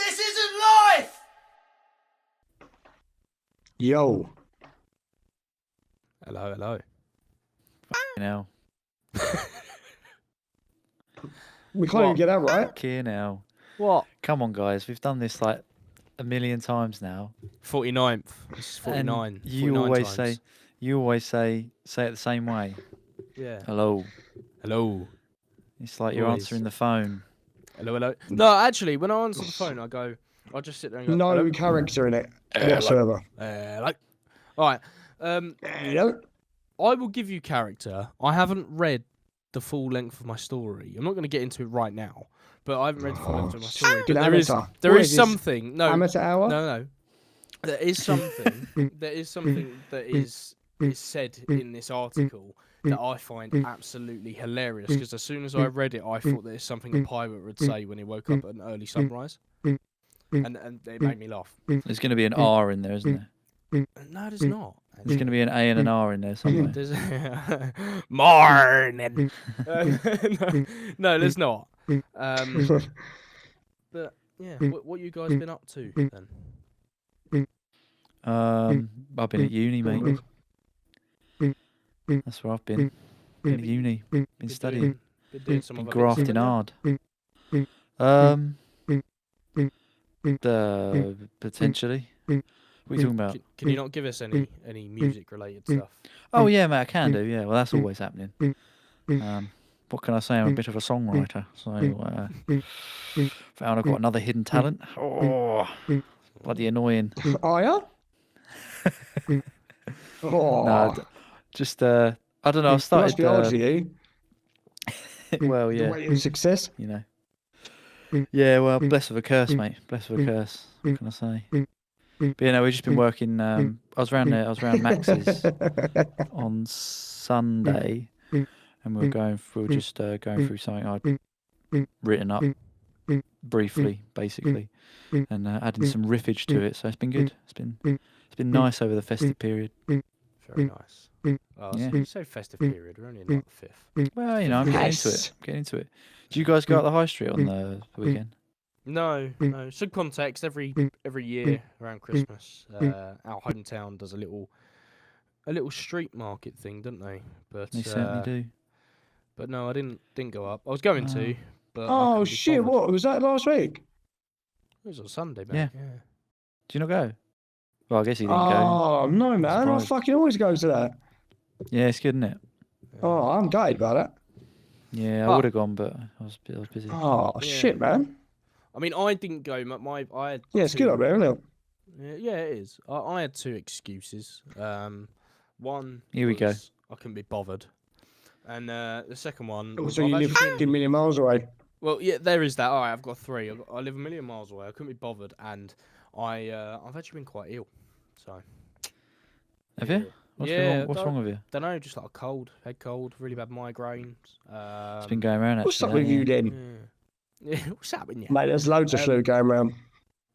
This isn't life! Yo. Hello, hello. You know. We can't even get that right. Okay, now. What? Come on, guys. We've done this like a million times now. 49th. This is 49. And you 49 always times. say it the same way. Yeah. Hello. Hello. It's like you're Always. answering the phone. Hello, hello. No, actually, when I answer the phone, I just sit there and go, No hello. character in it whatsoever. Hello. All right. Hello. I will give you character. I haven't read the full length of my story. I'm not going to get into it right now, but I haven't read the full length of my story. Good But amateur. there What is is this, something. No, Amateur hour? no. There is something. There is something that is said in this article that I find absolutely hilarious. Because as soon as I read it, I thought that it's something a pirate would say when he woke up at an early sunrise, and it made me laugh. There's going to be an R in there, isn't there? No, there's not. There's going to be an A and an R in there somewhere. There's morning. No, there's not. But yeah, what you guys been up to then? I've been at uni, mate. That's where I've been. Been at uni. Been studying. Been doing some Been other grafting bits, hard. Potentially. What are you talking about? Can you not give us any music related stuff? Oh yeah, mate, I can do. Yeah, well, that's always happening. What can I say? I'm a bit of a songwriter, so found I've got another hidden talent. Oh, bloody annoying. Are ya? No, just I don't know. I Must started. be hard for you. Well, The yeah, way of success. you know. Yeah, well, blessed with a curse, mate. Blessed with a curse. What can I say? But you know, we've just been working. I was around there. I was around Max's on Sunday, and we were just going through something I'd written up briefly, basically, and adding some riffage to it. So it's been good. It's been nice over the festive period. Very nice. Oh, Yeah. so, so festive period. We're only in like the 5th. Well, you know, I'm getting into it. Getting into it. Do you guys go out the high street on the weekend? No. Some context. Every year around Christmas, our hometown does a little street market thing, don't they? But They certainly do. But no, I didn't go up. I was going to, but I Oh couldn't be shit! bothered. What was that last week? It was on Sunday, Yeah. mate. Yeah. Do you not go? Well, I guess he didn't go. Oh no, man! I surprised. fucking always go to that. Yeah, it's good, isn't it? Oh, I'm gutted about that. Yeah, I But- would have gone, but I was busy. Oh Yeah. shit, man! I mean, I didn't go. I had Yeah, it's two- good up there, isn't it? Yeah, it is. I had two excuses. One. Here we go. was I couldn't be bothered, and the second one. was So I've you live actually been- 50 million miles away. Well, yeah, there is that. All right, I've got three. I live a million miles away. I couldn't be bothered, and I've actually been quite ill. So. Have you? What's Yeah, wrong? What's wrong with you? Don't know, just like a cold, head cold, really bad migraines. It's been going around. What's up actually, with that, you yeah. then? Yeah, what's up with you? Mate, there's loads of flu going around.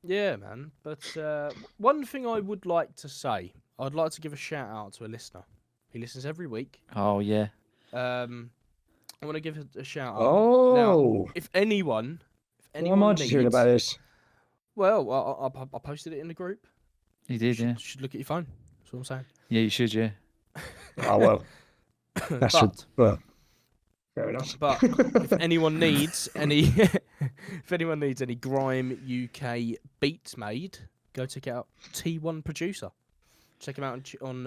Yeah, man. But one thing I would like to say, I'd like to give a shout out to a listener. He listens every week. Oh yeah. I want to give a shout out. Oh, If anyone why am I needs, just hearing about this? well, I posted it in the group. You did, yeah. You should look at your phone. That's what I'm saying. Yeah, you should, yeah. Oh well, that's well, fair enough. But if anyone needs any, if anyone needs any grime UK beats made, go check out T1 Producer. Check him out on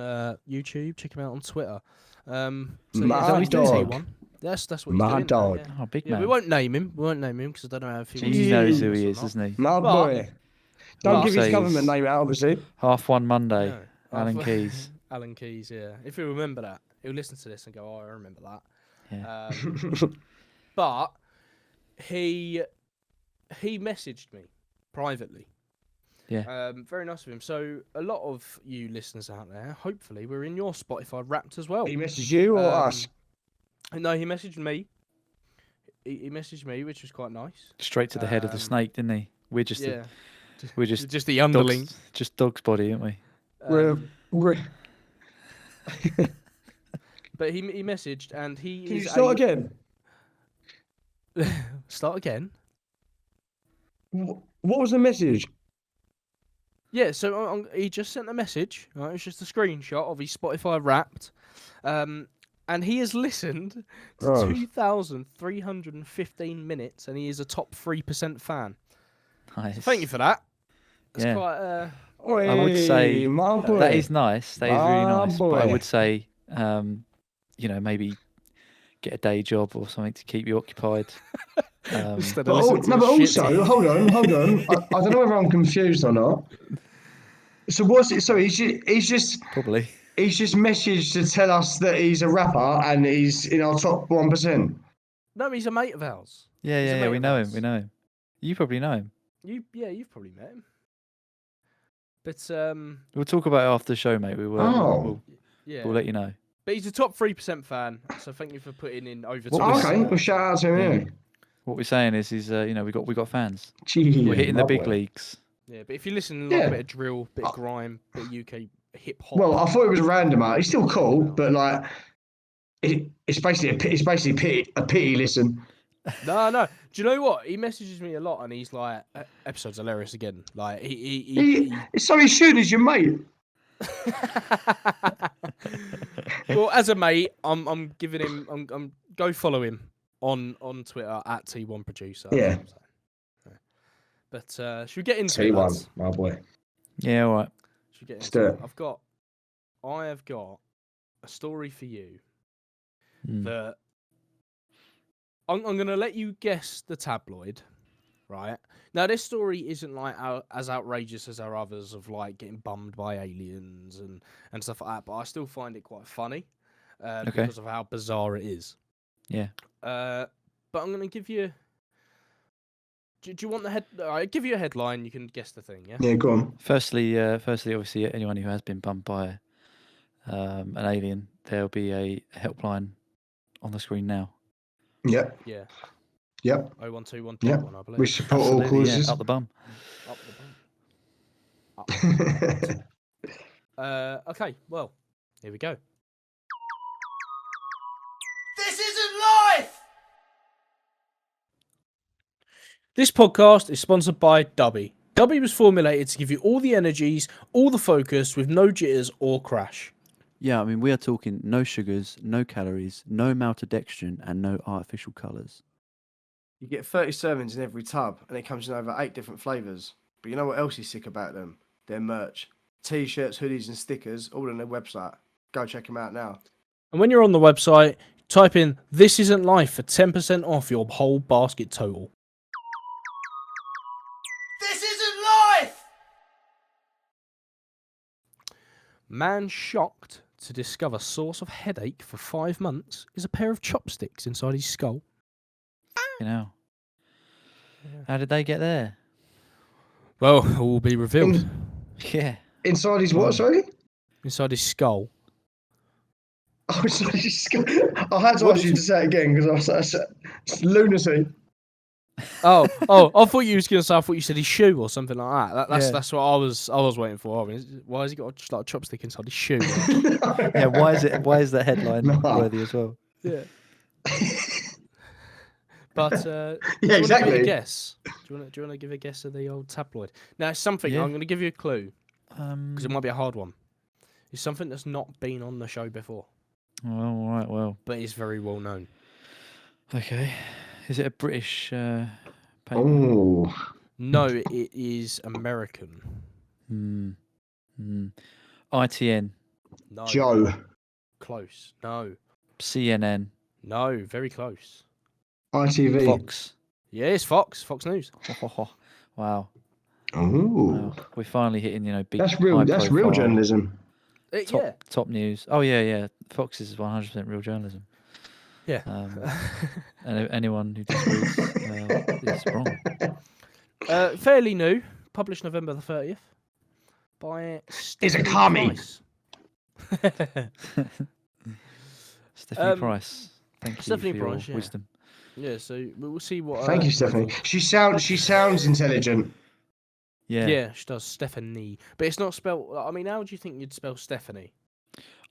YouTube. Check him out on Twitter. So My he's dog. T1. That's what he's My doing. dog. Yeah. Oh, big Yeah, man. we won't name him. We won't name him because I don't know if he wants He to knows name who us he or is, not. doesn't he? My But- boy. Don't but- give his Say government he's- name out, obviously. Half one Monday. No. Alan I've- Keys. Alan Keys, yeah. If you remember that, he'll listen to this and go, "Oh, I remember that." Yeah. But he messaged me privately. Yeah. Very nice of him. So a lot of you listeners out there, hopefully, we're in your Spotify Wrapped as well. He messaged you or us? No, he messaged me. He messaged me, which was quite nice. Straight to the head of the snake, didn't he? We're just Yeah, we're just just the underling. dogs, just dog's body, aren't we? We're But he messaged and he Can you is start again? Start again. What was the message? Yeah, so he just sent a message. Right? It's just a screenshot of his Spotify Wrapped, and he has listened to Oh. 2,315 minutes, and he is a top 3% fan. Nice. So thank you for that. It's Yeah. quite. I would say my boy. that is nice. That is really Ah, nice. But I boy. would say, maybe get a day job or something to keep you occupied. Instead But, of listening to but his shit. also, hold on. I don't know whether I'm confused or not. So what's it? So he's just Probably. messaged to tell us that he's a rapper and he's in our top 1%. No, he's a mate of ours. Yeah, He's a yeah, mate we of know him. ours. We know him. You probably know him. You've probably met him. But We'll talk about it after the show, mate. We'll let you know. But he's a top 3% fan, so thank you for putting in over. Okay, well, shout out to him. Yeah. What we're saying is we got fans. Gee, We're hitting the big boy. leagues. Yeah, but if you listen like a bit of drill, bit of grime, bit of UK hip hop. Well, I thought it was random. It's still cool, but like, it's basically a pity listen. No. Do you know what? He messages me a lot, and he's like, "Episode's hilarious again." Like So he should as your mate. Well, as a mate, I'm giving him. I'm go follow him on Twitter at T1Producer. Yeah. But should we get into it, T1, lads? my boy. Yeah, all right. Should we get Let's into do it? it. I have got a story for you Mm. that I'm going to let you guess the tabloid, right? Now, this story isn't like as outrageous as our others of like getting bummed by aliens and stuff like that, but I still find it quite funny because of how bizarre it is. Yeah. But I'm going to give you. Do you want the head? I give you a headline. You can guess the thing. Yeah. Yeah, go on. Firstly, obviously, anyone who has been bumped by an alien, there'll be a helpline on the screen now. Yep. Yeah. Yep. 0121 Yep. one, I believe. We support all Absolutely, causes. yeah, up the bum. Up the bum. Okay. Well, here we go. This isn't life! This podcast is sponsored by Dubby. Dubby was formulated to give you all the energies, all the focus, with no jitters or crash. Yeah, I mean, we are talking no sugars, no calories, no maltodextrin, and no artificial colours. You get 30 servings in every tub, and it comes in over 8 different flavours. But you know what else is sick about them? Their merch. T-shirts, hoodies and stickers, all on their website. Go check them out now. And when you're on the website, type in "This Isn't Life" for 10% off your whole basket total. This isn't life! Man shocked to discover source of headache for 5 months is a pair of chopsticks inside his skull. You know. How did they get there? Well, it will be revealed. Yeah. Inside his what, sorry? Inside his skull. Oh, inside his skull. I had to ask you to say it again because I was it's lunacy. Oh! I thought you was gonna say. I thought you said his shoe or something like that. Yeah. That's what I was waiting for. I mean, why has he got just like a chopstick inside his shoe? Yeah, why is that headline No. worthy as well? Yeah. But Yeah, exactly. Give a guess. Do you want to give a guess of the old tabloid? Now, it's something. Yeah. I'm going to give you a clue because it might be a hard one. It's something that's not been on the show before, All right, well. but it's very well known. Okay. Is it a British paper? Oh. No, it is American. ITN, No. Joe. Close. No. CNN, No. Very close. ITV. Fox. Yeah, it's Fox. Fox News. Wow. Oh. Wow. We're finally hitting, big. That's real high-profile journalism. Yeah. top news. Oh yeah. Fox is 100% real journalism. Yeah. And anyone who disagrees is wrong. Fairly new. Published November the 30th. By Stephanie commie. Price. Stephanie Price. Thank you Stephanie for your Price, yeah. wisdom. Yeah, so we'll see what. Thank you, Stephanie. She sounds intelligent. Yeah. She does. Stephanie. But it's not spelled. I mean, how would you think you'd spell Stephanie?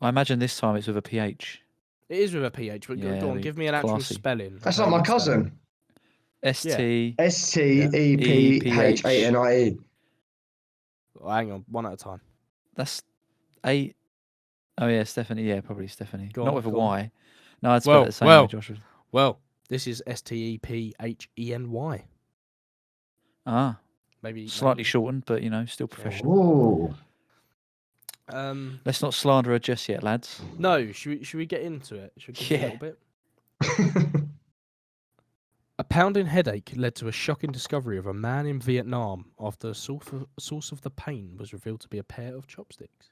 I imagine this time it's with a PH. It is with a PH, but Yeah, go on, the give me an actual classy. spelling. That's How like my you'd spell it. cousin. ST. STEPHANIE. Oh, hang on, one at a time. That's 8. Oh yeah, Stephanie. Yeah, probably Stephanie. Go Not on, with a go on. Y. No, I'd spell it the same way, Joshua. Well, this is STEPHENY. Ah, Maybe slightly shortened, but still professional. Ooh. Let's not slander her just yet, lads. No, should we get into it? Should we give it a Yeah. little bit? A pounding headache led to a shocking discovery of a man in Vietnam after a source of the pain was revealed to be a pair of chopsticks.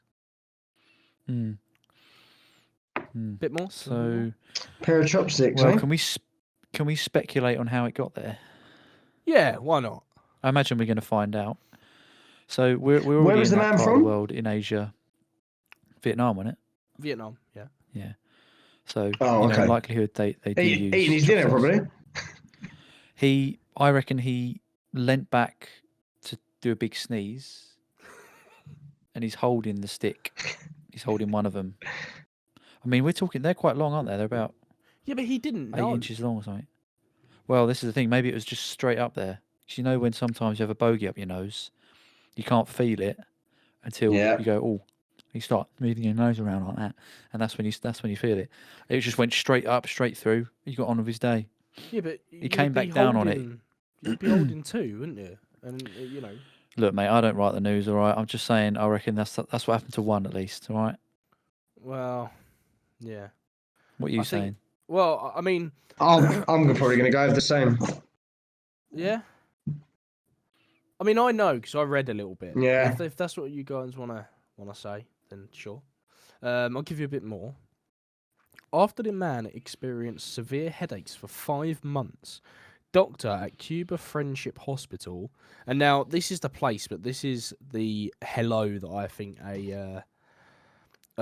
Bit more? So, Pair of chopsticks, well, eh? can we speculate on how it got there? Yeah, why not? I imagine we're going to find out. So we're Where already was in the that man part of from? the world in Asia, Vietnam, wasn't it? Vietnam, yeah. Yeah. So Oh, okay. likelihood they do use Eating his dinner, chopsticks. probably. I reckon he leant back to do a big sneeze, and he's holding the stick. He's holding one of them. I mean, we're talking. They're quite long, aren't they? They're about Yeah, but he didn't 8 know. inches long or something. Well, this is the thing. Maybe it was just straight up there. 'Cause when sometimes you have a bogey up your nose, you can't feel it until Yeah. you go, oh, you start moving your nose around like that, and that's when you feel it. It just went straight up, straight through. He got on with his day. Yeah, but He came back down on it. You'd be holding two, wouldn't you? And Look, mate, I don't write the news, all right? I'm just saying, I reckon that's what happened to one at least, all right? Well, yeah. What are you I think- saying? Well, I mean, I'm probably going to go with the same. yeah. I mean, I know because I read a little bit. Yeah. If that's what you guys wanna say, then sure. I'll give you a bit more. After the man experienced severe headaches for 5 months, doctor at Cuba Friendship Hospital, and now this is the place, but this is the hello that I think a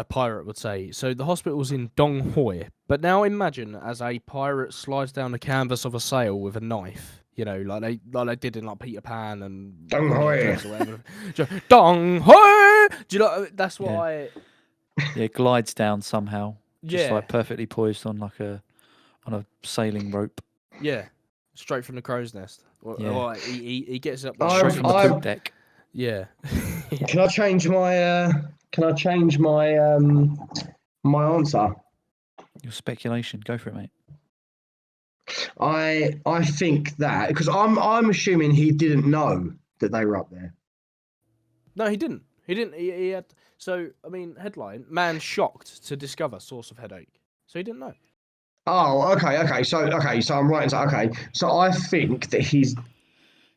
pirate would say. So the hospital's in Dong Hoi, but now imagine as a pirate slides down the canvas of a sail with a knife. Like they did in like Peter Pan and Dong Hoi. Dong Hoi. Do you know? That's what Yeah. Yeah, it glides down somehow, just like perfectly poised on on a sailing rope. Yeah, straight from the crow's nest. Yeah. Or he gets up Straight from the poop deck. Yeah. Can I change my? My answer? Your speculation, go for it, mate. I think that because I'm assuming he didn't know that they were up there. No, he didn't. He had. So I mean, headline: man shocked to discover source of headache. So he didn't know. Oh, okay. So I'm right. So I think that his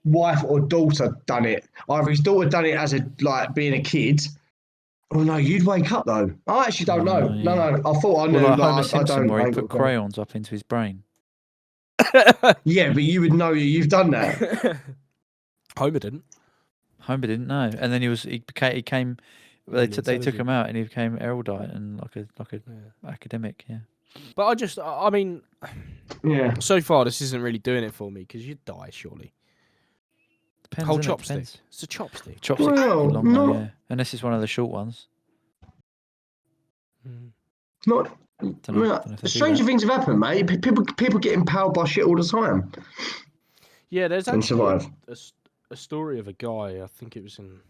wife or daughter done it. Either his daughter done it as being a kid. Oh no, you'd wake up though. I actually don't know. yeah. No. I thought I knew. Well, like but Homer I Simpson, don't. where I he ain't put got a clue. crayons up into his brain. Yeah, but you would know you've done that. Homer didn't. Homer didn't know, and then he came. They Really took intelligent. him out, and he became erudite and like a academic. Yeah. But I mean, Yeah. so far this isn't really doing it for me because you'd die surely. Depends, Whole innit? chopstick. Depends. It's a chopstick. Chopstick Well, long no. though, yeah. Unless it's one of the short ones. Not. Dunno if they do Stranger that. things have happened, mate. People get impaled by shit all the time Yeah, there's and actually survive. a story of a guy. I think it was in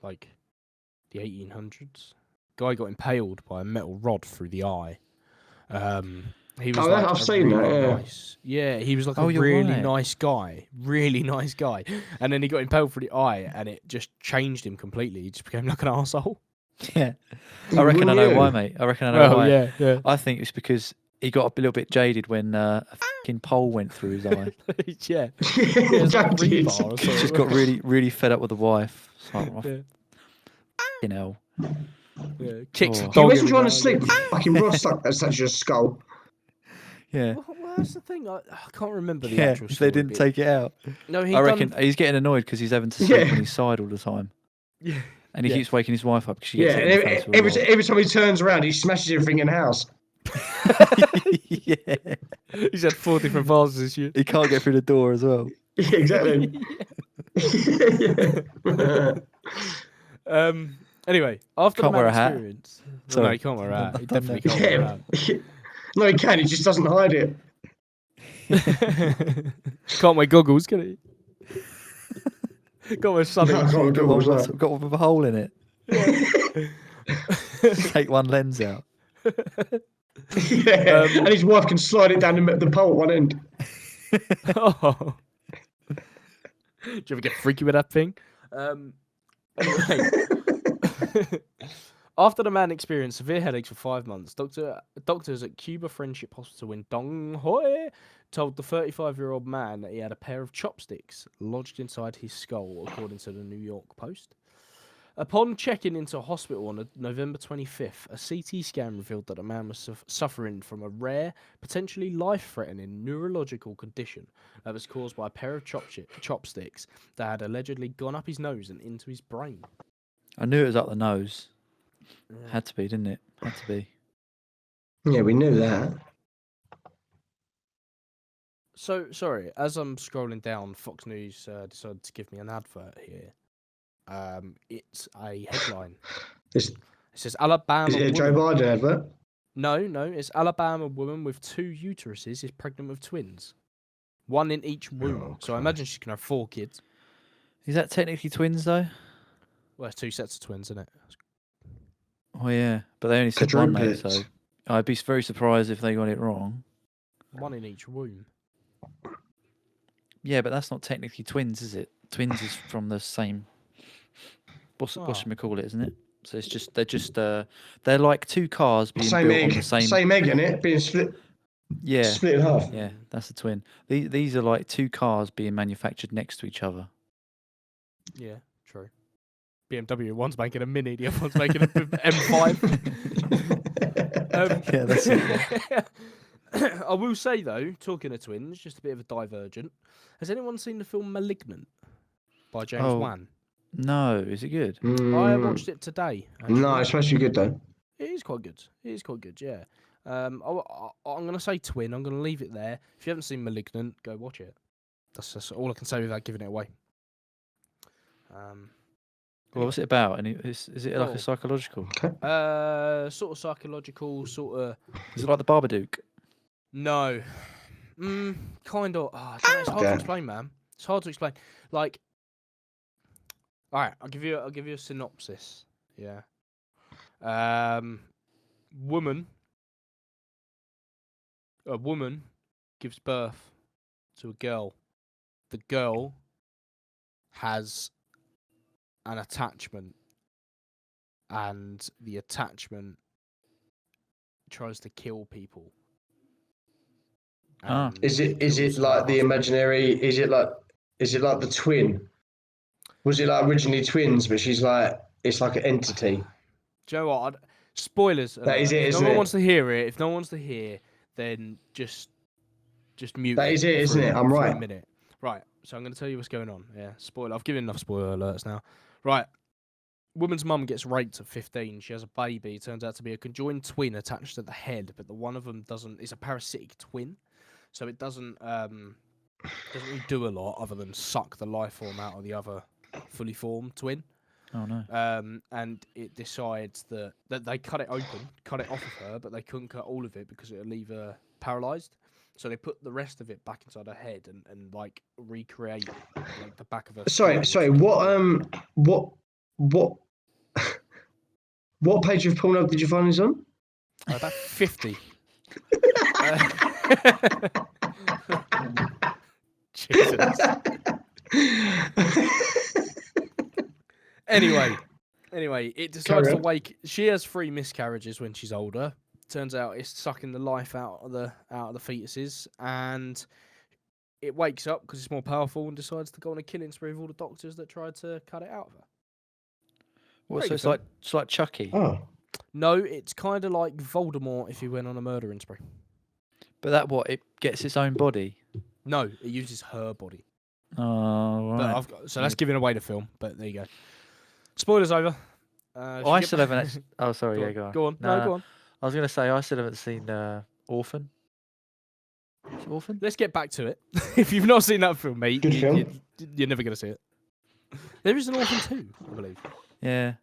like the 1800s. Guy got impaled by a metal rod through the eye. He was like I've a seen that, really yeah. nice. Yeah, he was like Oh, a you're really right. nice guy, and then he got impaled through the eye, and it just changed him completely. He just became like an arsehole. Yeah. I reckon I know why, mate. I reckon I know why. yeah. I think it's because he got a little bit jaded when a fucking pole went through his eye. yeah. It's like a Jaded. rebar or He something. just got really, really fed up with the wife. It's like, Yeah. you know. Yeah. Kicks Oh. the He dog. wasn't every trying now to and sleep. again. Fucking Ross sucked such a skull. Yeah. Well, that's the thing. I can't remember the Yeah, actual if story. they didn't but- take it out. No, I reckon he's getting annoyed because he's having to sleep Yeah. on his side all the time. Yeah. And he Yeah. keeps waking his wife up because she Yeah, gets hit in the face and with a rod. every time he turns around, he smashes everything in the house. Yeah. He's had 4 different vases this year. He can't get through the door as well. Yeah, exactly. Anyway, after Can't the wear man a hat. experience, well, no, Sorry. he can't wear a hat. He Done definitely can't wear a hat. No, he can. He just doesn't hide it. Can't wear goggles, can he? Can't wear sunny. No, I can't got, do one that. got one with a hole in it. Take one lens out. Yeah, and his wife can slide it down the pole at one end. Oh. Do you ever get freaky with that thing? Anyway. After the man experienced severe headaches for 5 months, doctors at Cuba Friendship Hospital in Dong Hoi told the 35-year-old man that he had a pair of chopsticks lodged inside his skull, according to the New York Post. Upon checking into hospital on November 25th, a CT scan revealed that the man was suffering from a rare, potentially life-threatening neurological condition that was caused by a pair of chopsticks that had allegedly gone up his nose and into his brain. I knew it was up the nose. Had to be, didn't it? Had to be. Yeah, we knew that. So, sorry, as I'm scrolling down, Fox News decided to give me an advert here. It's a headline. Is It says Alabama it a Joe woman. Biden advert? No, it's Alabama woman with 2 uteruses is pregnant with twins. 1 in each womb. Oh, So I imagine she can have 4 kids. Is that technically twins though? Well, it's 2 sets of twins, isn't it? Oh yeah, but they only said one, mate. So Quadruplets. I'd be very surprised if they got it wrong. 1 in each womb. Yeah, but that's not technically twins, is it? Twins is from the same. What should we call it, isn't it? So it's just they're like 2 cars being Same built egg, on the same. same egg in it, being split Yeah, in half. yeah, that's a twin. These are like 2 cars being manufactured next to each other. Yeah, true. BMW, one's making a Mini, the other one's making a M5. Yeah, that's it. I will say, though, talking of twins, just a bit of a divergent. Has anyone seen the film Malignant by James Wan? No, is it good? I watched it today. Actually. No, it's supposed to be good though. It is quite good. It is quite good, yeah. I'm going to say twin. I'm going to leave it there. If you haven't seen Malignant, go watch it. That's all I can say without giving it away. What's it about? And is it like a psychological? Sort of psychological, sort of. Is it like the Babadook? No. Kind of. Oh, it's hard to explain, man. It's hard to explain. Like, all right, I'll give you a synopsis. Yeah. A woman gives birth to a girl. The girl has an attachment, and the attachment tries to kill people. Is it like the imaginary? Is it like the twin? Was it like originally twins, but she's like it's like an entity? Do you know what? Spoilers. That is it, if isn't no one it? wants to hear it, if no one wants to hear, then just mute. That is it, isn't it? I'm for right. a minute. Right. So I'm going to tell you what's going on. Yeah. Spoiler. I've given enough spoiler alerts now. Right. Woman's mum gets raped at 15. She has a baby. It turns out to be a conjoined twin attached to the head, but the one of them doesn't. It's a parasitic twin, so it doesn't really do a lot other than suck the life form out of the other fully formed twin. Oh no. And it decides that they cut it open, cut it off of her, but they couldn't cut all of it because it would leave her paralysed. So they put the rest of it back inside her head and like recreate like the back of her. Sorry. What page of Pornhub did you find this on? About 50. Jesus. Anyway, it decides to wake. She has 3 miscarriages when she's older. Turns out it's sucking the life out of the fetuses, and it wakes up because it's more powerful and decides to go on a killing spree with all the doctors that tried to cut it out of her. What? So it's like Chucky. Oh, No, it's kind of like Voldemort if he went on a murdering spree. But it gets its own body. No, it uses her body. Oh, right. But so that's giving away the film. But there you go. Spoilers over. I still haven't actually... Oh, sorry, go on. Go on. Nah, No, go on. I was going to say, I still haven't seen Orphan. Is it Orphan? Let's get back to it. If you've not seen that film, mate, Good film. you're never going to see it. There is an Orphan 2, I believe. Yeah.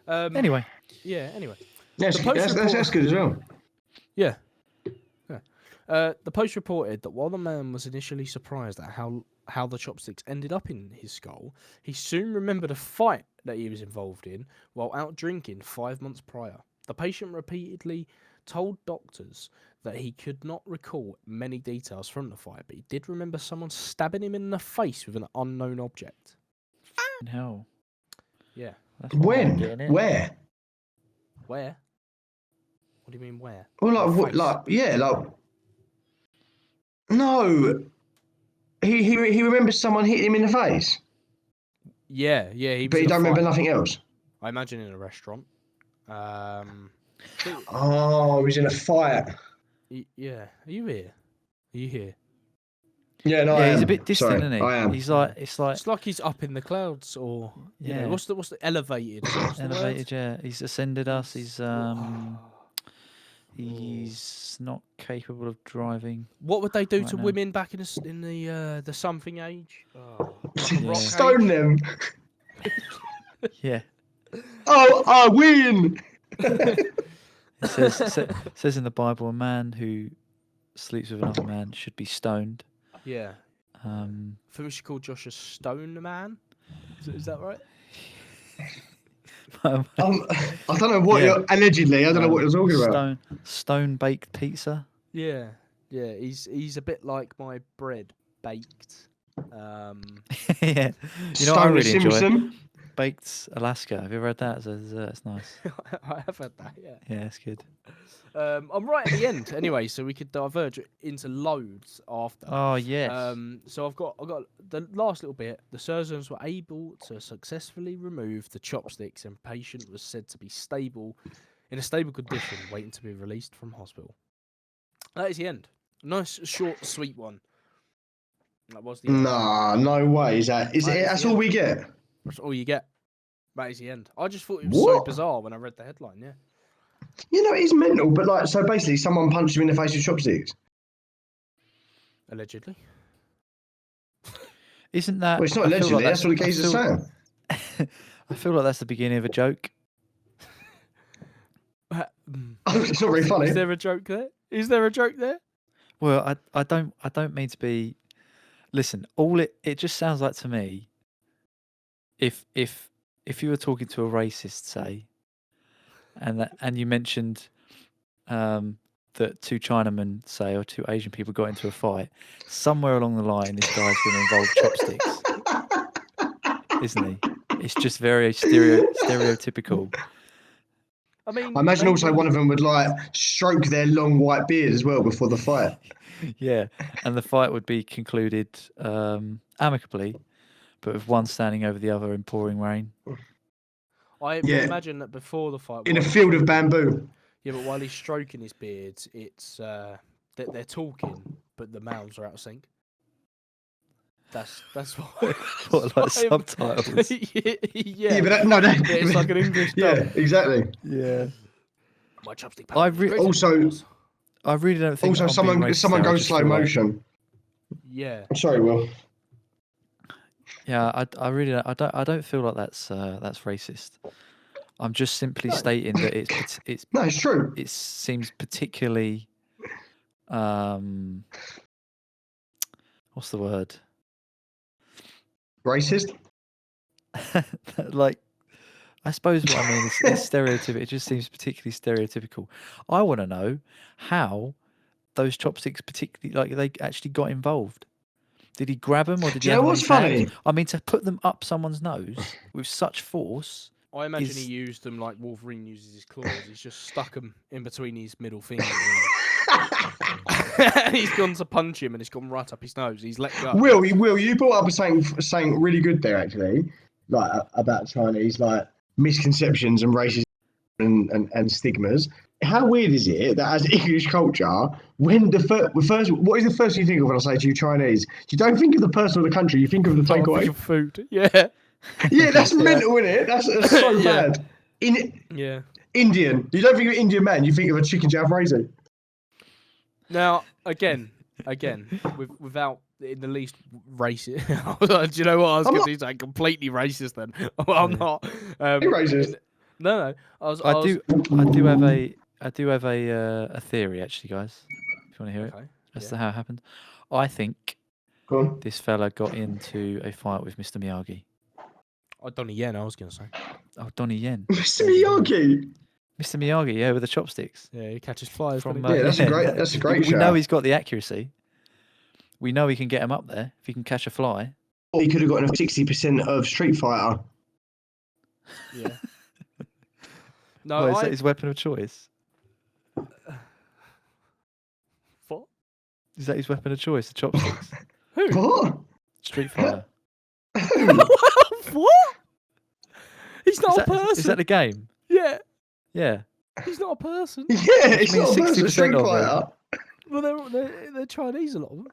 Anyway. Yeah, anyway. that's The Post good as well. Yeah. The Post reported that while the man was initially surprised at how the chopsticks ended up in his skull, he soon remembered a fight that he was involved in while out drinking 5 months prior. The patient repeatedly told doctors that he could not recall many details from the fight, but he did remember someone stabbing him in the face with an unknown object. F***ing hell. Yeah. That's what I'm When? getting it. Where? Where? What do you mean where? Well, The like, face. like, yeah, like. No. He remembers someone hit him in the face, Yeah, he was but he in a don't remember fight. nothing else. I imagine in a restaurant. Oh, he was in a fight. Yeah. Are you here? Are you here? Yeah, no, I Yeah, am. he's a bit distant, Sorry, isn't he? I am. He's like, it's like It's like he's up in the clouds, or you Yeah. know, what's the elevated? What's the word? elevated. Yeah, he's ascended us. He's not capable of driving. What would they do Right to now. women back in the something age? Oh, Yeah. rock Stone age? them. Yeah. Oh, I win. It says in the Bible, a man who sleeps with another man should be stoned. Yeah. I think we should call Josh a stone man. Is that right? I don't know what Yeah. you're allegedly. I don't know what you're talking about. Stone baked pizza. Yeah. He's a bit like my bread baked. Yeah. You know what I Stone really enjoy? Simpson. Baked Alaska. Have you ever had that as a dessert? It's nice. I have had that. Yeah. Yeah, it's good. I'm right at the end anyway, so we could diverge into loads after. Oh yes. So I've got the last little bit. The surgeons were able to successfully remove the chopsticks, and patient was said to be in a stable condition, waiting to be released from hospital. That is the end. Nice, short, sweet one. That was the end. Nah, no way. Is that? Is That it? is That's the all end. we get. That's all you get. That is the end. I just thought it was so What? bizarre when I read the headline. Yeah. You know, it's mental. But like, so basically, someone punched him in the face with chopsticks. Allegedly. Isn't that? Well, it's not I feel allegedly. like That's what the I case is feel- saying. I feel like that's the beginning of a joke. It's not very funny. Is there a joke there? Is there a joke there? Well, I don't mean to be. Listen, it just sounds like to me. If you were talking to a racist, say, and you mentioned that two Chinamen, say, or two Asian people got into a fight, somewhere along the line, this guy's going to involve chopsticks, isn't he? It's just very stereotypical. I mean, I imagine also maybe- one of them would like stroke their long white beard as well before the fight. Yeah, and the fight would be concluded amicably, but with one standing over the other in pouring rain. I Yeah. imagine that before the fight, In a while he's field of stroking- bamboo. Yeah, but while he's stroking his beard, it's they're talking, but the mouths are out of sync. That's what. What, like subtitles? yeah. Yeah, but that, no, that, Yeah, it's like an English Yeah, dub. exactly. Yeah. My chopstick. I powder is re- great in Also- yours. I really don't think. Also, I'm being racist someone there, I goes just slow feel like- motion. Yeah. Sorry, Will. Yeah, I really I don't feel like that's racist. I'm just simply stating that it's No, it's true. it seems particularly what's the word? Racist. Like, I suppose what I mean is stereotypical. It just seems particularly stereotypical. I want to know how those chopsticks particularly, like, they actually got involved. Did he grab them, or did Do he you have know them in what's his hand? funny? I mean, to put them up someone's nose with such force. I imagine is- he used them like Wolverine uses his claws. He's just stuck them in between his middle fingers. And he's gone to punch him, and it's gone right up his nose. He's let go. Will, you brought up saying really good there actually, like about Chinese like misconceptions and racism and stigmas. How weird is it that as English culture, when what is the first thing you think of when I say to you Chinese? You don't think of the person or the country, you think of the Can't think takeaway. of food. Yeah. Yeah, that's mental, isn't it? That's so Yeah. bad. Yeah. Indian, you don't think of Indian man, you think of a chicken jalfrezi. Now, again, without in the least racist. Do you know what I was I'm going to say? Completely racist. Then I'm not. You're racist. No. I do have a theory, actually, guys. If you want to hear it, Okay. that's yeah. how it happened. I think Go on. this fella got into a fight with Mr. Miyagi. Oh, Donnie Yen, I was going to say. Oh, Donnie Yen. Mr. Miyagi. Mr. Miyagi, yeah, with the chopsticks. Yeah, he catches flies. From doesn't he? Yeah, that's a great We know shout. he's got the accuracy. We know he can get him up there if he can catch a fly. He could have gotten a 60% of Street Fighter. Yeah. No, Well, is that his weapon of choice? What? Is that his weapon of choice? The chopsticks? Who? What? Street Fighter. What? He's not Is a that, person. is that the game? Yeah, Yeah. he's not a person. Yeah, it's mean not a person, 60% Street of it? Fighter. Well, they're Chinese, a lot of them.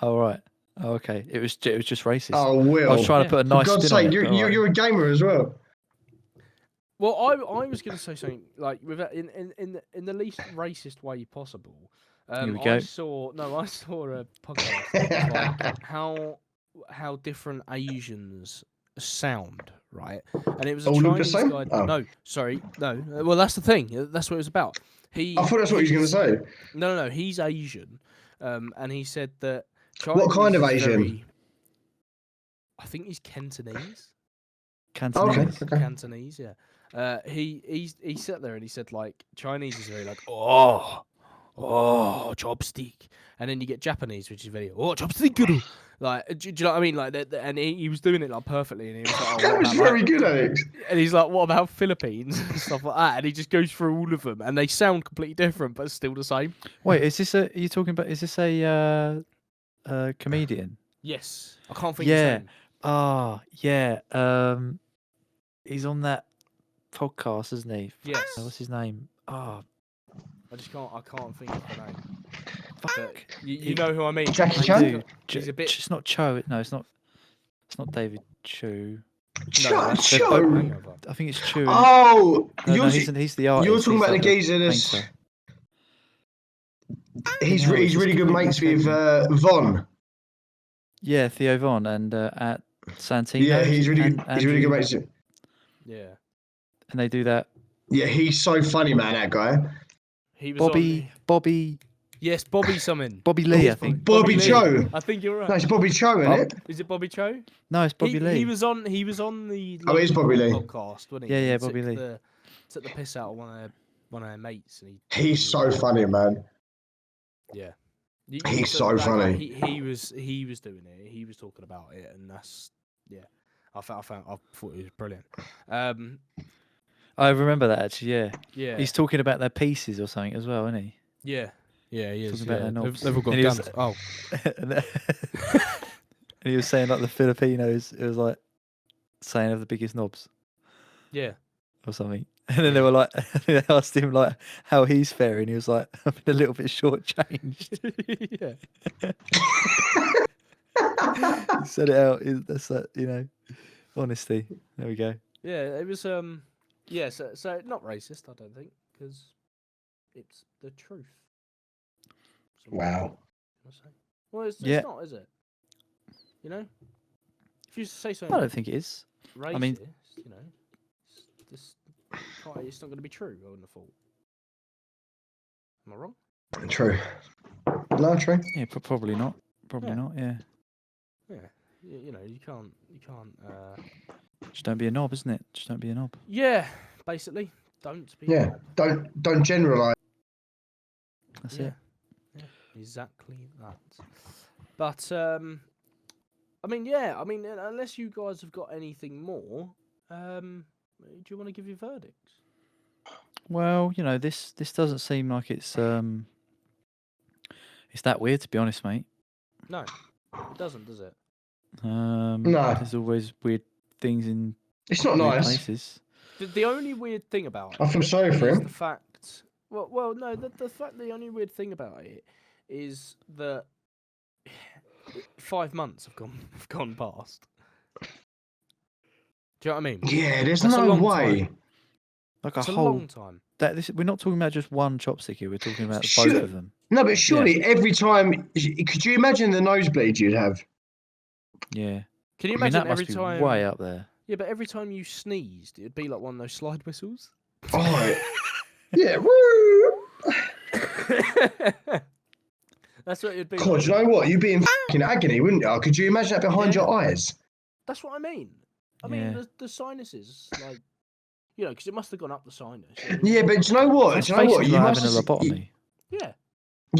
Oh, right. Oh, okay. It was just racist. Oh, Will. I was trying to put a nice For God's spin on sake, it. you're, but all right. you're a gamer as well. Well, I was going to say something like with in the least racist way possible. Here we go. I saw a podcast that was like how different Asians sound, right? And it was a All look the Chinese same? guy. Oh. No, sorry, no. Well, that's the thing. That's what it was about. I thought that's what you were going to say. No. He's Asian, and he said that. What kind of Chinese is Asian? I think he's Cantonese. Cantonese. Okay. Cantonese, yeah. He sat there and he said like Chinese is very like oh chopstick, and then you get Japanese which is very chopstick guru. Like do you know what I mean? Like and he was doing it like perfectly, and he was like, oh, That what was about, very like... good, Alex. And he's like, what about Philippines and stuff like that? And he just goes through all of them, and they sound completely different, but still the same. Wait, is this a? Are you talking about? Is this a comedian? Yes, I can't think. Yeah. His name. Ah, yeah. He's on that podcast, isn't he? Yes. What's his name? Oh, I can't think of the name. But fuck. you know who I mean. Jackie I Chan? do. He's a bit. It's not Cho. No, it's not. It's not David Chu. that's Cho. the Hangover. I think it's Chu. Oh, no, you're, he's the artist. you're talking he's about the like geezer that's... painter. He's, No, he's it's really just good completely mates with different. Von. Yeah, Theo Von and at Santino. Yeah, he's really and good. He's really good Andrew- mates. with- Yeah. And they do that. Yeah, he's so funny, man, that guy. He was Bobby Yes, Bobby something. Lee, I think. Bobby Lee. Cho. I think you're right. No, it's Bobby Cho, isn't it? Is it Bobby Cho? No, it's Bobby Lee. He was on the Oh, it is Bobby Lee. podcast, wasn't he? Yeah, He Bobby took Lee. took the piss out of one of their mates. And He's so funny, man. Yeah. He's saw so that guy, funny. He was doing it. He was talking about it, and that's I thought it was brilliant. I remember that actually. Yeah. Yeah. He's talking about their pieces or something as well, isn't he? Yeah. Yeah, he is. Talking about Yeah. their knobs. They've all got And he was- guns. Oh. and he was saying like the Filipinos. It was like saying of the biggest knobs Yeah. or something. And then they were like, they asked him like how he's faring. He was like, I've been a little bit shortchanged. Yeah. He said it out. That's that, honesty. There we go. Yeah, it was yeah, so not racist, I don't think, because it's the truth. So what Wow. can I say? Well, it's Yeah. not, is it? You know, if you say I something don't think it is. racist, I mean- it's not going to be true. I wouldn't have thought. Am I wrong? True. No, true. Yeah, probably not. Probably Yeah. not. Yeah. Yeah, you know, you can't. Just don't be a knob, isn't it? Just don't be a knob. Yeah, basically, don't be. a Yeah. knob. Don't generalize. That's Yeah. it. Yeah, exactly that. But I mean, yeah, I mean, unless you guys have got anything more, do you want to give your verdicts? Well, this doesn't seem like it's that weird, to be honest, mate. No, it doesn't, does it? No. There's always weird things in It's not weird nice. places. The only weird thing about I feel sorry for is him. the fact. Well, no, the fact. The only weird thing about it is that 5 months have gone past. Do you know what I mean? Yeah, there's That's a no long way. time. Like It's a a whole. long time. We're not talking about just one chopstick here. We're talking about Sure. both of them. No, but surely every time, could you imagine the nosebleeds you'd have? Yeah. Can you I mean, imagine that must every be time? way up there. Yeah, but every time you sneezed, it'd be like one of those slide whistles. Oh, yeah. Woo! That's what it'd be. God, like. you know what? You'd be in fucking agony, wouldn't you? Could you imagine that behind your eyes? That's what I mean. I mean, the sinuses, like, because it must have gone up the sinus. Yeah, but do you know what? That's Do you know what? basically You like must having a have, lobotomy. Yeah.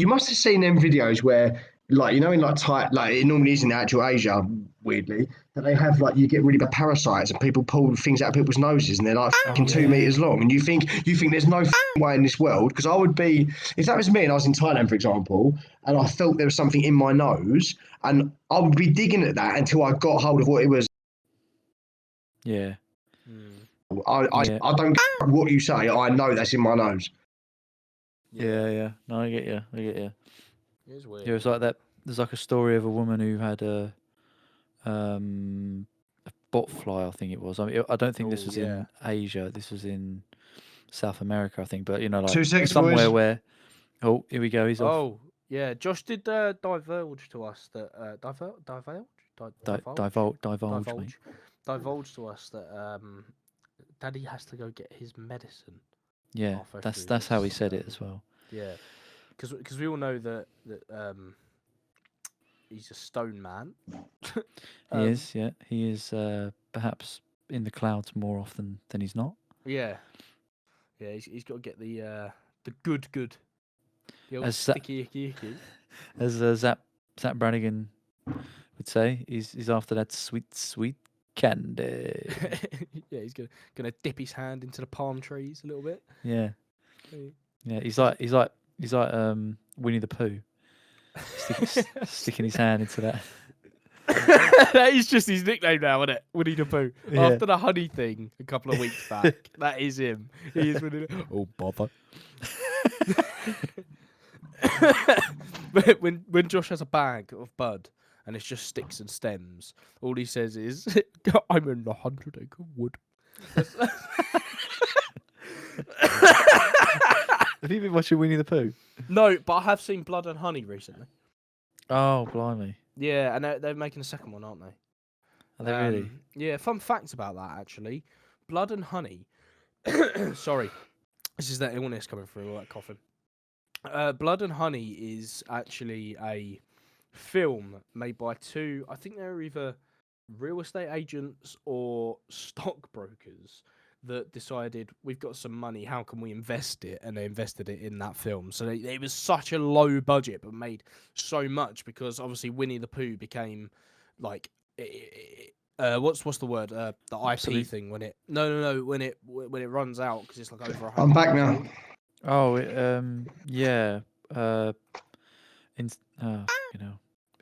you must have seen them videos where, like, in like it normally is in actual Asia, weirdly, that they have like you get really bad parasites and people pull things out of people's noses and they're like fucking 2 meters long, and you think there's no way in this world, because I would be, if that was me and I was in Thailand, for example, and I felt there was something in my nose, and I would be digging at that until I got hold of what it was. Yeah. I don't care what you say, I know that's in my nose. Yeah. No, I get you. It is weird. Yeah, it's like that. There's like a story of a woman who had a bot fly, I think it was. I mean, I don't think this was in Asia. This was in South America, I think. But like 2 seconds, somewhere boys. where. Oh, here we go. He's off. Oh, yeah. Josh did divulge to us that Divulge, mate. divulge to us that Daddy has to go get his medicine. Yeah, that's how he said it as well. Yeah, because we all know that he's a stone man. He is, yeah. He is perhaps in the clouds more often than he's not. Yeah. Yeah, he's got to get the good. The old As sticky icky. As Zap Brannigan would say, he's after that sweet candy. Yeah, he's gonna dip his hand into the palm trees a little bit. Yeah. Yeah, he's like Winnie the Pooh. Sticking his hand into that. That is just his nickname now, isn't it? Winnie the Pooh. Yeah. After the honey thing a couple of weeks back, that is him. He is Winnie the Oh, bother. But when Josh has a bag of bud and it's just sticks and stems, all he says is, I'm in the 100-acre wood. Have you been watching Winnie the Pooh? No, but I have seen Blood and Honey recently. Oh, blimey. Yeah, and they're making a second one, aren't they? Are they really? Yeah, fun facts about that, actually. Blood and Honey. Sorry. This is that illness coming through, all that coughing. Blood and Honey is actually a film made by two, I think they're either real estate agents or stockbrokers that decided, we've got some money, how can we invest it? And they invested it in that film. So it was such a low budget, but made so much because obviously Winnie the Pooh became like, what's the word? The IP Absolute. thing when it when it runs out because it's like over 100. I'm back now. Oh, yeah. Do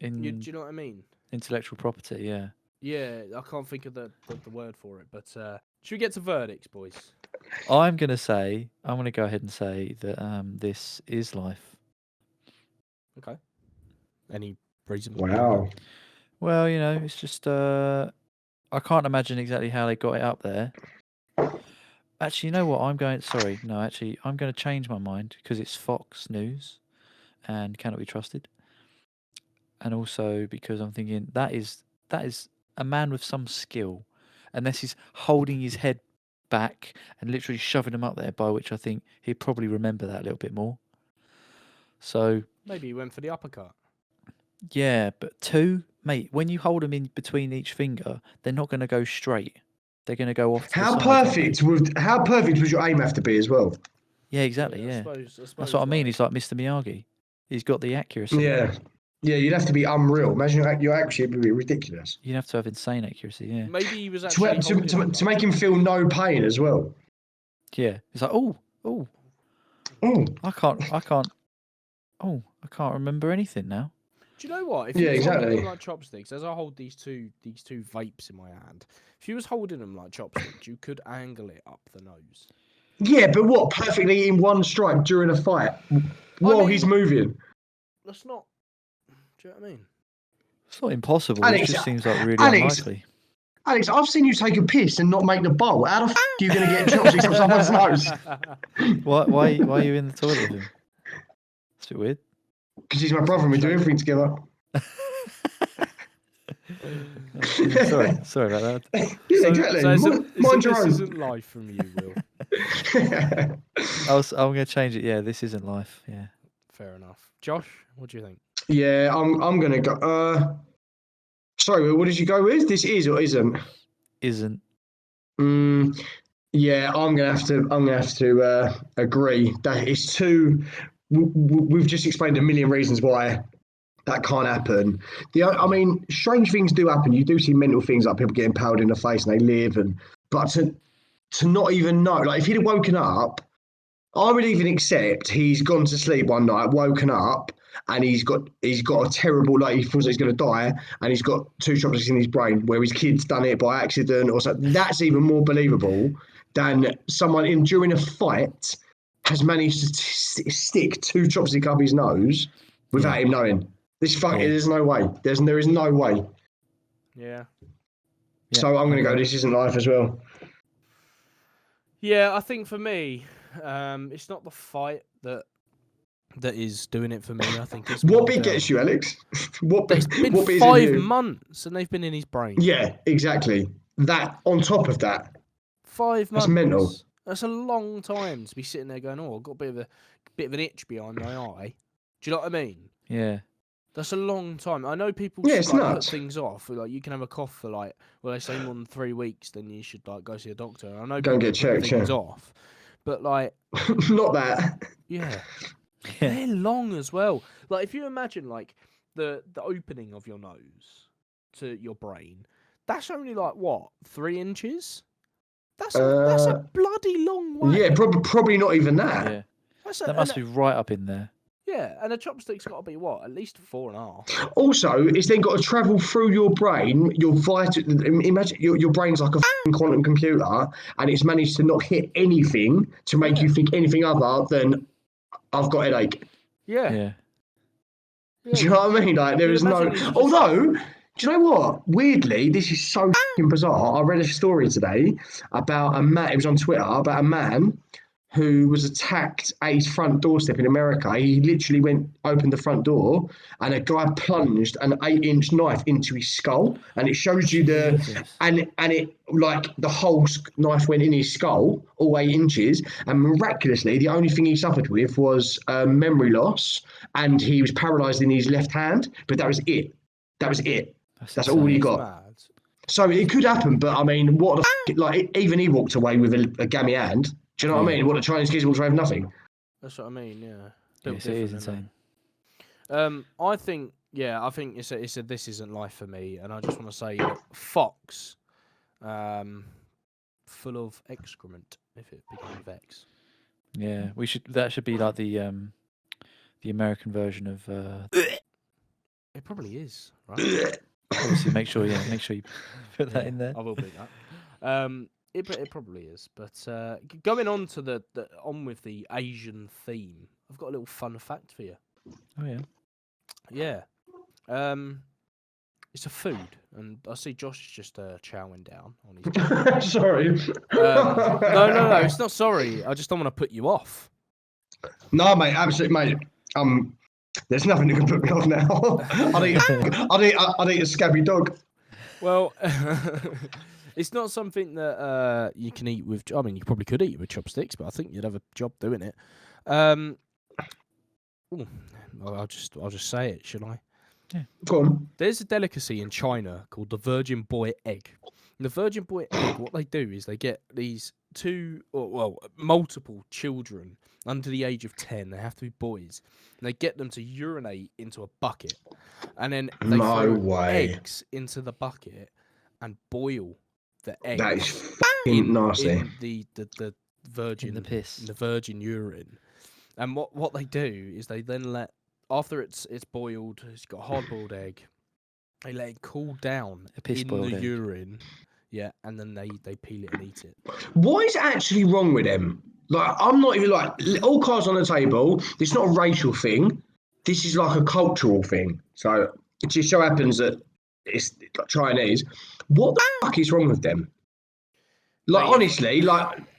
you know what I mean? Intellectual property, yeah. Yeah, I can't think of the word for it, but should we get to verdicts, boys? I'm going to go ahead and say that this is life. Okay. Any reason? Wow. Well, it's just, I can't imagine exactly how they got it up there. Actually, you know what? I'm going to change my mind because it's Fox News and cannot be trusted. And also because I'm thinking that is a man with some skill, unless he's holding his head back and literally shoving him up there, by which I think he'd probably remember that a little bit more. So maybe he went for the uppercut. Yeah, but mate, when you hold them in between each finger, they're not going to go straight. They're going to go off to How the side, perfect would your aim have to be as well? Yeah, exactly, I yeah. suppose That's what I mean. He's like Mr. Miyagi. He's got the accuracy. Yeah. Yeah, you'd have to be unreal. Imagine your accuracy would be ridiculous. You'd have to have insane accuracy, yeah. Maybe he was actually To make him feel no pain as well. Yeah. It's like, oh, I can't remember anything now. Do you know what? If Yeah, you was holding exactly. them like chopsticks, as I hold these two vapes in my hand, if you was holding them like chopsticks, you could angle it up the nose. Yeah, but what? Perfectly in one strike during a fight while he's moving. That's not. Do you know what I mean? It's not impossible. Alex, it just seems like really Alex, unlikely. Alex, I've seen you take a piss and not make the bowl. How the f*** are you going to get chopsticks up someone's nose? Why are you in the toilet with him? It's a bit weird. Because he's my brother and we do everything together. Sorry about that. Yeah, exactly. Mind your this own. isn't life from you, Will. I'm going to change it. Yeah, this isn't life. Yeah. enough. Josh, what do you think? Yeah, I'm gonna go. Sorry, what did you go with? This is or isn't? Isn't. Yeah, I'm gonna have to agree that it's too. We've just explained a million reasons why that can't happen. I mean, strange things do happen. You do see mental things like people getting powdered in the face and they live, but to not even know, like if he'd have woken up, I would even accept he's gone to sleep one night, woken up, and he's got a terrible, like he feels like he's going to die, and he's got two chopsticks in his brain where his kid's done it by accident or something. That's even more believable than someone during a fight has managed to stick two chopsticks up his nose without him knowing. There's no way. There is no way. Yeah. So I'm going to go. This isn't life as well. Yeah, I think for me, it's not the fight that is doing it for me. I think it's what bit gets you, Alex? It's been what bit 5 is in you? months and they've been in his brain. Yeah, exactly. That on top of that, 5 months. that's mental. That's a long time to be sitting there going, "Oh, I've got a bit of an itch behind my eye." Do you know what I mean? Yeah. That's a long time. I know people Yeah, it's put nuts. things off. Like you can have a cough for they say more than 3 weeks, then you should go see a doctor. I know Go and people get put checked, things yeah. off, but like, Not that. yeah, they're long as well. Like if you imagine like the opening of your nose to your brain, that's only like what 3 inches. That's a bloody long way. Yeah, probably not even that. Yeah. That must be right up in there. Yeah, and a chopstick's got to be what, at least 4.5. Also, it's then got to travel through your brain. Imagine your brain's like a quantum computer, and it's managed to not hit anything to make you think anything other than I've got a headache. Yeah. Do you know what I mean? Like there is no. Although, do you know what? Weirdly, this is so bizarre. I read a story today about a man. It was on Twitter about a man who was attacked at his front doorstep in America. He literally opened the front door, and a guy plunged an 8-inch knife into his skull, and it shows you and it like the whole knife went in his skull, all 8 inches, and miraculously, the only thing he suffered with was memory loss, and he was paralysed in his left hand. But that was it. That's all he got. Mad. So it could happen, but I mean, what the like? Even he walked away with a gammy hand. Do you know what I mean? What the Chinese kids walked away with nothing. That's what I mean. Yeah. Yes, it is insane. I think it's a this isn't life for me, and I just want to say that Fox, full of excrement. If it began with X. Yeah, that should be like the American version of. It probably is, right? Obviously, make sure you put that in there. I will do that. It probably is, but going on to the with the Asian theme, I've got a little fun fact for you. Oh yeah. Yeah. It's a food, and I see Josh is just chowing down on his. Sorry. No, it's not sorry. I just don't want to put you off. No, mate, absolutely, mate. There's nothing that can put me off now. I'd eat a scabby dog. Well, it's not something that you can eat with. I mean, you probably could eat it with chopsticks, but I think you'd have a job doing it. I'll just say it, should I? Yeah. Go on. There's a delicacy in China called the Virgin Boy egg. And the Virgin Boy egg, what they do is they get these multiple children under the age of 10. They have to be boys, and they get them to urinate into a bucket, and then they throw eggs into the bucket and boil the eggs. That is fucking nasty. In the virgin In the piss. the virgin urine. And what they do is they then after it's boiled, it's got a hard-boiled egg. They let it cool down in the urine. Yeah, and then they peel it and eat it. What is actually wrong with them? Like, I'm not even like all cards on the table. It's not a racial thing. This is like a cultural thing. So it just so happens that it's like Chinese. What the fuck is wrong with them? Like honestly,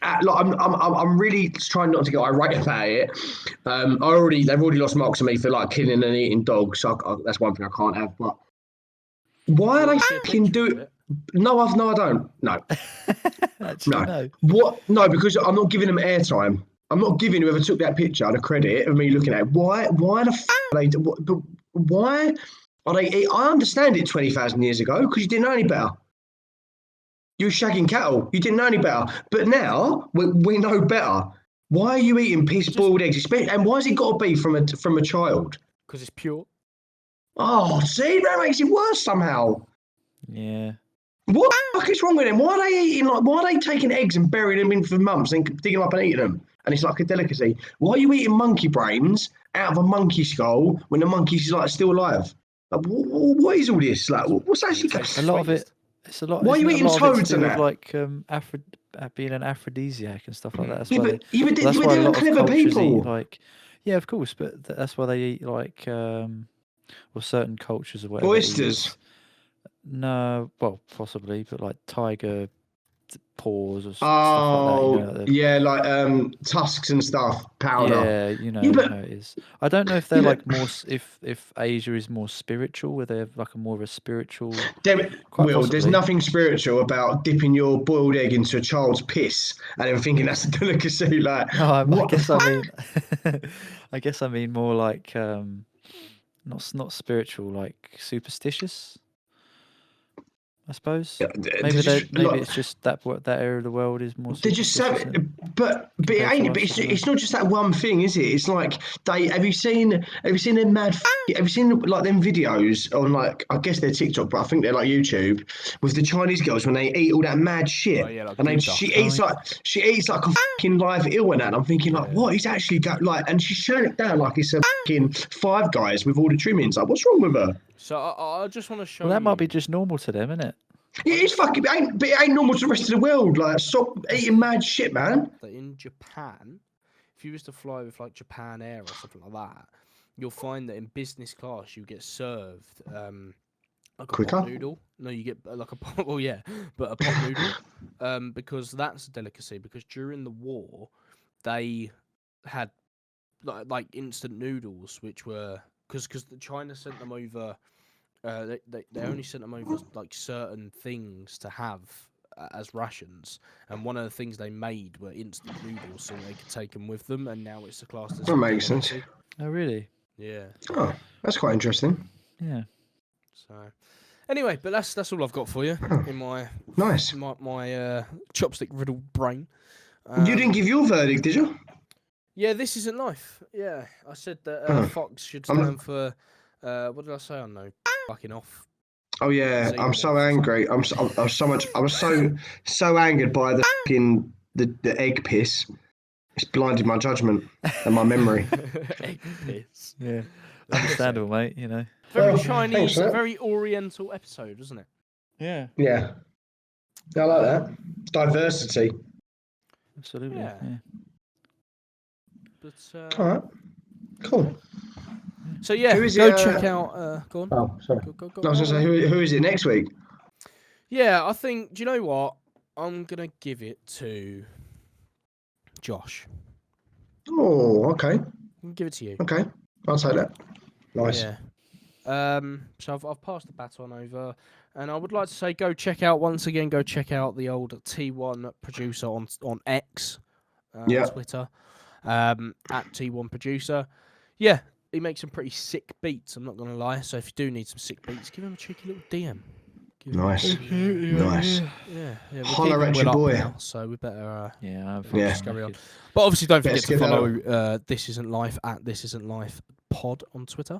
I'm really trying not to get irate about it. They've already lost marks on me for like killing and eating dogs. So that's one thing I can't have. But why are they fucking doing it? No, I don't. No. Actually, no. What? No, because I'm not giving them airtime. I'm not giving whoever took that picture the credit of me looking at it. Why the f are they? Why are they? I understand it 20,000 years ago because you didn't know any better. You were shagging cattle. You didn't know any better. But now we know better. Why are you eating piss boiled eggs? And why has it got to be from a child? Because it's pure. Oh, see, that makes it worse somehow. Yeah. What the fuck is wrong with them? Why are they eating why are they taking eggs and burying them in for months and digging them up and eating them? And it's like a delicacy. Why are you eating monkey brains out of a monkey skull when the monkey's like still alive? Like, what is all this? Like, what's actually going? A lot of it. It's a lot. Why are you isn't it eating a lot of it toads to and do with that? like being an aphrodisiac and stuff like that. That's Yeah, why but they're that's why a lot of clever cultures people. eat like. Yeah, of course, but that's why they eat like or certain cultures or whatever. Oysters. No, well, possibly, but like tiger paws or stuff like that. You know, like Yeah, like tusks and stuff, powder. yeah, you know but how it is. I don't know if they're Yeah, like more if Asia is more spiritual, where they're like a more of a spiritual. Quite Will, there's possibly. nothing spiritual about dipping your boiled egg into a child's piss and then thinking that's a delicacy. Like, No, I what the guess I fuck? mean, I guess I mean more like not spiritual, like superstitious. I suppose Yeah, maybe like, it's just that area of the world is more they're just superstitious. but it compared to ain't. But us, I don't know. it's not just that one thing, is it? It's like have you seen them mad? Have you seen like them videos on like I guess they're TikTok, but I think they're like YouTube with the Chinese girls when they eat all that mad shit, Oh, yeah, like and Gouda. she eats like a fucking live eel and that. And I'm thinking like, what is actually like? And she's showing it down like it's a fucking Five Guys with all the trimmings. Like, what's wrong with her? So I just want to show Well, that you. might be just normal to them, isn't it? Yeah, it's fucking, but it ain't normal to the rest of the world. Like, stop eating mad shit, man. that in Japan, if you was to fly with like Japan Air or something like that, you'll find that in business class you get served like a Quicker? pot noodle. No, you get like a pot. Well, yeah, but a pot noodle. Because that's a delicacy. Because during the war, they had like instant noodles, which were because China sent them over. They only sent them over like certain things to have as rations, and one of the things they made were instant noodles, so they could take them with them. And now it's a class as That makes sense. delicacy. Oh, really? Yeah. Oh, that's quite interesting. Yeah. So, anyway, but that's all I've got for you in my Nice. my chopstick riddled brain. You didn't give your verdict, did you? Yeah, this isn't life. Yeah, I said that Oh. Fox should I'm not- stand for. What did I say? I don't know. Fucking off. Oh yeah, I'm so Xenomorph or angry. I'm so angered by the fucking the egg piss. It's blinded my judgment and my memory. Egg piss. Yeah. Understandable, mate. You know. Very Well, Chinese, thanks for that. very Oriental episode, wasn't it? Yeah. Yeah, I like that diversity. Absolutely. Yeah. Yeah. But All right, cool. so yeah, Who is go it, check out. Go on. Oh, sorry. Go. I was gonna say who is it next week? Yeah, I think. Do you know what? I'm gonna give it to Josh. Oh, okay, I'm gonna give it to you. okay. I'll take that. Nice. Yeah. So I've passed the baton over, and I would like to say go check out the old T1 producer on X, Yeah. Twitter, at T1 producer. Yeah, he makes some pretty sick beats. I'm not gonna lie. So if you do need some sick beats, give him a cheeky little DM. Nice. Nice. Yeah. We're Holler keeping at Will your up boy. now, so we better. Yeah. Yeah. Just carry on. But obviously, don't forget Let's to give that follow This Isn't Life at This Isn't Life Pod on Twitter.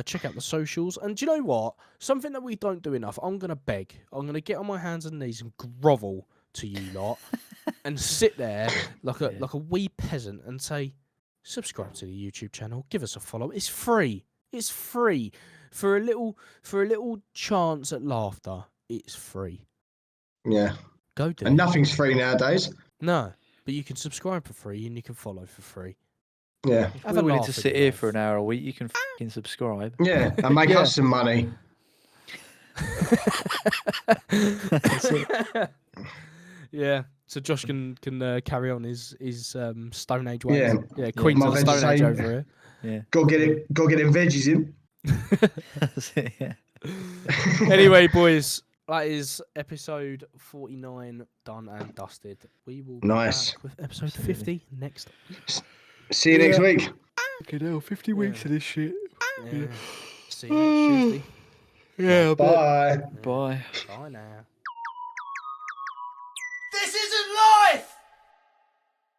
Check out the socials. And do you know what? Something that we don't do enough. I'm gonna beg. I'm gonna get on my hands and knees and grovel to you lot, and sit there like a wee peasant and say, subscribe to the YouTube channel. Give us a follow. It's free. It's free for a little chance at laughter. It's free. Yeah. Go do And it. nothing's free nowadays. No, but you can subscribe for free and you can follow for free. Yeah. If Have we're a willing laugh to in sit your here life. for an hour a week, you can fucking subscribe. Yeah. And make Yeah. us some money. Yeah. So Josh can carry on his Stone Age ways. Yeah. Queens My of the Stone Age vegetation. over here. Yeah. Go get them veggies in. That's it, yeah. Anyway, boys, that is episode 49 done and dusted. We will be Nice. back with episode Absolutely. 50 next week. See you next Yeah. week. Fucking hell, 50 weeks of this shit. Yeah. See you next Tuesday. Yeah, Bye. Bye. Bye now. This isn't life!